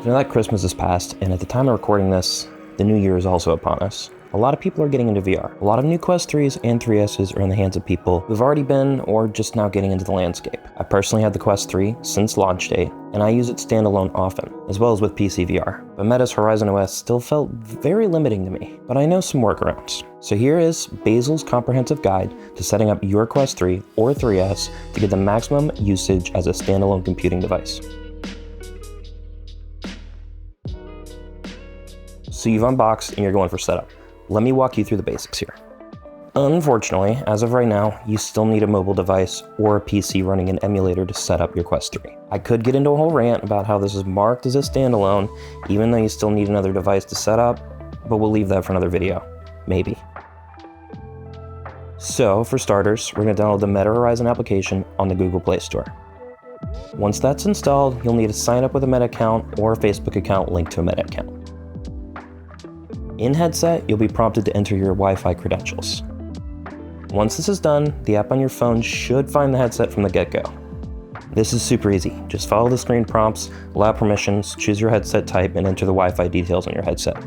So now that Christmas has passed, and at the time of recording this, the new year is also upon us. A lot of people are getting into VR. A lot of new Quest 3s and 3Ss are in the hands of people who've already been or just now getting into the landscape. I personally had the Quest 3 since launch date, and I use it standalone often, as well as with PCVR. But Meta's Horizon OS still felt very limiting to me, but I know some workarounds. So here is Basil's comprehensive guide to setting up your Quest 3 or 3S to get the maximum usage as a standalone computing device. So you've unboxed and you're going for setup. Let me walk you through the basics here. Unfortunately, as of right now, you still need a mobile device or a PC running an emulator to set up your Quest 3. I could get into a whole rant about how this is marked as a standalone, even though you still need another device to set up, but we'll leave that for another video. Maybe. So, for starters, we're going to download the Meta Horizon application on the Google Play Store. Once that's installed, you'll need to sign up with a Meta account or a Facebook account linked to a Meta account. In headset, you'll be prompted to enter your Wi-Fi credentials. Once this is done, the app on your phone should find the headset from the get-go. This is super easy. Just follow the screen prompts, allow permissions, choose your headset type, and enter the Wi-Fi details on your headset.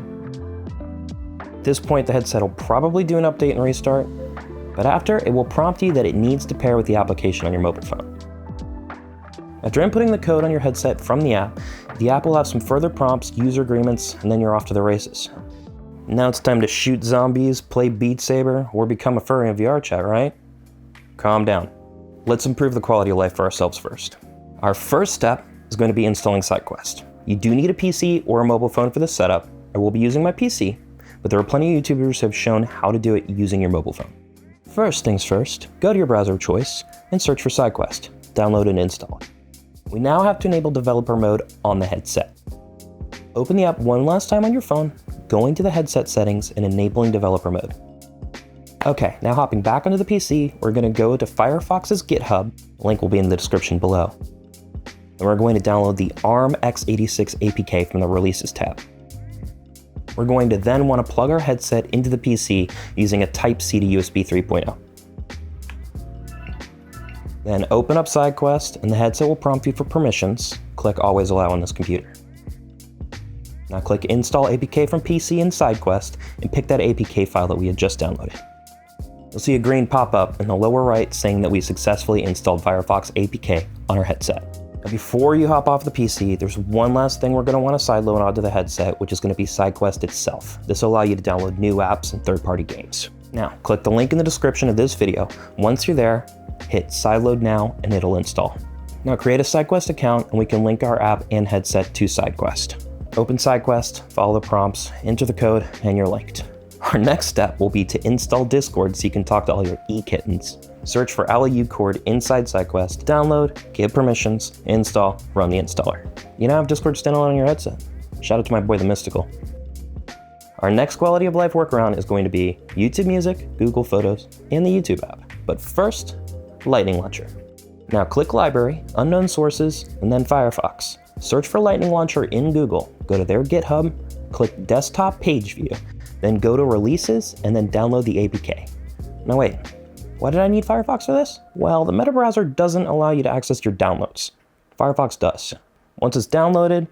At this point, the headset will probably do an update and restart, but after, it will prompt you that it needs to pair with the application on your mobile phone. After inputting the code on your headset from the app will have some further prompts, user agreements, and then you're off to the races. Now it's time to shoot zombies, play Beat Saber, or become a furry in VR chat, right? Calm down. Let's improve the quality of life for ourselves first. Our first step is going to be installing SideQuest. You do need a PC or a mobile phone for this setup. I will be using my PC, but there are plenty of YouTubers who have shown how to do it using your mobile phone. First things first, go to your browser of choice and search for SideQuest. Download and install it. We now have to enable developer mode on the headset. Open the app one last time on your phone, going to the headset settings and enabling developer mode. Okay, now hopping back onto the PC, we're going to go to FireFox's GitHub, link will be in the description below. And we're going to download the ARM x86 APK from the Releases tab. We're going to then want to plug our headset into the PC using a Type-C to USB 3.0. Then open up SideQuest and the headset will prompt you for permissions. Click Always Allow on this computer. Now click Install APK from PC in SideQuest and pick that APK file that we had just downloaded. You'll see a green pop-up in the lower right saying that we successfully installed FireFox APK on our headset. Now before you hop off the PC, there's one last thing we're going to want to sideload onto the headset, which is going to be SideQuest itself. This will allow you to download new apps and third-party games. Now, click the link in the description of this video. Once you're there, hit Sideload Now and it'll install. Now create a SideQuest account and we can link our app and headset to SideQuest. Open SideQuest, follow the prompts, enter the code, and you're linked. Our next step will be to install Discord so you can talk to all your e-kittens. Search for AliU Cord inside SideQuest, download, give permissions, install, run the installer. You now have Discord standalone on your headset. Shout out to my boy the Mysticle. Our next quality of life workaround is going to be YouTube Music, Google Photos, and the YouTube app. But first, Lightning Launcher. Now click Library, Unknown Sources, and then Firefox. Search for Lightning Launcher in Google, go to their GitHub, click Desktop Page View, then go to Releases, and then download the APK. Now wait, why did I need Firefox for this? Well, the Meta browser doesn't allow you to access your downloads. Firefox does. Once it's downloaded,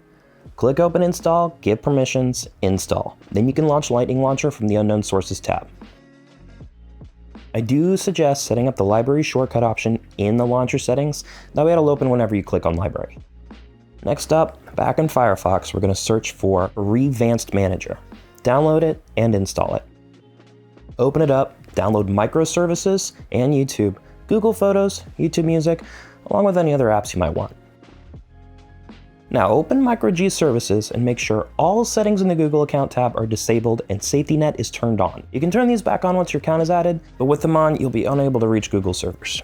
click Open Install, give permissions, install. Then you can launch Lightning Launcher from the Unknown Sources tab. I do suggest setting up the library shortcut option in the launcher settings, that way it'll open whenever you click on library. Next up, back in Firefox, we're going to search for Revanced Manager. Download it and install it. Open it up, download microservices and YouTube, Google Photos, YouTube Music, along with any other apps you might want. Now open MicroG Services and make sure all settings in the Google account tab are disabled and Safety Net is turned on. You can turn these back on once your account is added, but with them on, you'll be unable to reach Google servers.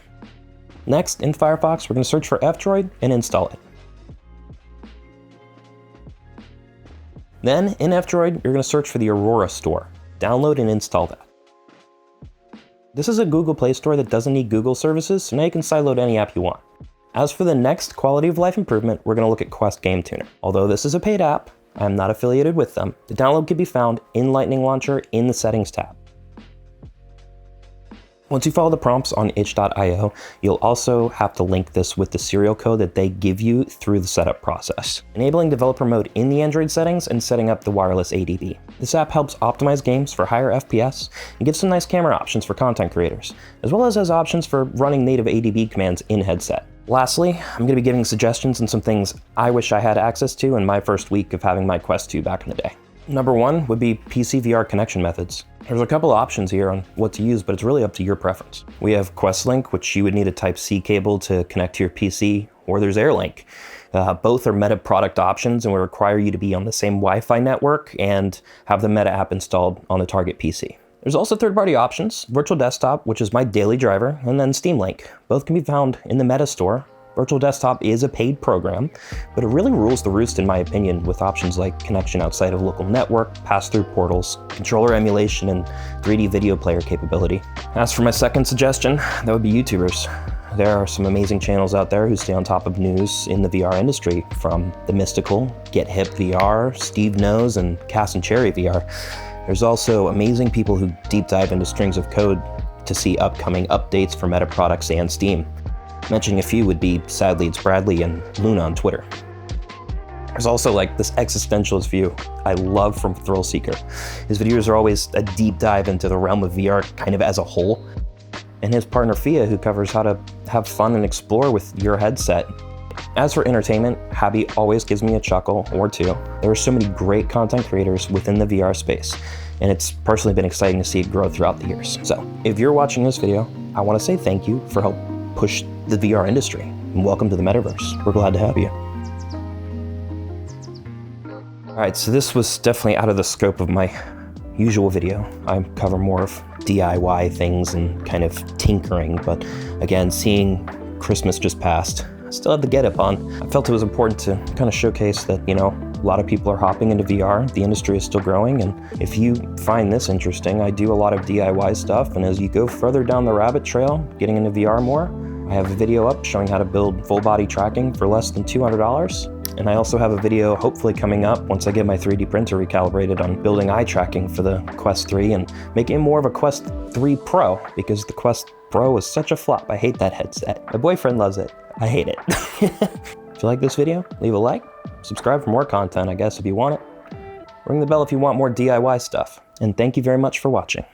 Next, in Firefox, we're going to search for F-Droid and install it. Then, in F-Droid, you're going to search for the Aroura store. Download and install that. This is a Google Play Store that doesn't need Google services, so now you can sideload any app you want. As for the next quality of life improvement, we're going to look at Quest Game Tuner. Although this is a paid app, I am not affiliated with them. The download can be found in Lightning Launcher in the Settings tab. Once you follow the prompts on itch.io, you'll also have to link this with the serial code that they give you through the setup process, enabling developer mode in the Android settings and setting up the wireless ADB. This app helps optimize games for higher FPS and gives some nice camera options for content creators, as well as has options for running native ADB commands in headset. Lastly, I'm going to be giving suggestions on some things I wish I had access to in my first week of having my Quest 2 back in the day. Number one would be PCVR connection methods. There's a couple options here on what to use, but it's really up to your preference. We have QuestLink, which you would need a Type-C cable to connect to your PC, or there's AirLink. Both are Meta product options and will require you to be on the same Wi-Fi network and have the Meta app installed on the target PC. There's also third-party options, Virtual Desktop, which is my daily driver, and then Steam Link. Both can be found in the Meta store. Virtual Desktop is a paid program, but it really rules the roost in my opinion with options like connection outside of local network, pass-through portals, controller emulation, and 3D video player capability. As for my second suggestion, that would be YouTubers. There are some amazing channels out there who stay on top of news in the VR industry, from the Mysticle, GetHip VR, SteveKnows, and Cas Cherry VR. There's also amazing people who deep dive into strings of code to see upcoming updates for Meta products and Steam. Mentioning a few would be Sad Leads Bradley and Luna on Twitter. There's also like this existentialist view I love from ThrillSeeker. His videos are always a deep dive into the realm of VR kind of as a whole. And his partner Phia, who covers how to have fun and explore with your headset. As for entertainment, Habbie always gives me a chuckle or two. There are so many great content creators within the VR space, and it's personally been exciting to see it grow throughout the years. So if you're watching this video, I want to say thank you for helping push the VR industry, and welcome to the metaverse. We're glad to have you. All right, so this was definitely out of the scope of my usual video. I cover more of DIY things and kind of tinkering, but again, seeing Christmas just passed, I still had the GetHip on. I felt it was important to kind of showcase that, you know, a lot of people are hopping into VR, the industry is still growing, and if you find this interesting, I do a lot of DIY stuff, and as you go further down the rabbit trail, getting into VR more, I have a video up showing how to build full body tracking for less than $200. And I also have a video hopefully coming up once I get my 3D printer recalibrated on building eye tracking for the Quest 3 and making it more of a Quest 3 Pro, because the Quest Pro is such a flop. I hate that headset. My boyfriend loves it. I hate it. If you like this video, leave a like, subscribe for more content, I guess, if you want it. Ring the bell if you want more DIY stuff. And thank you very much for watching.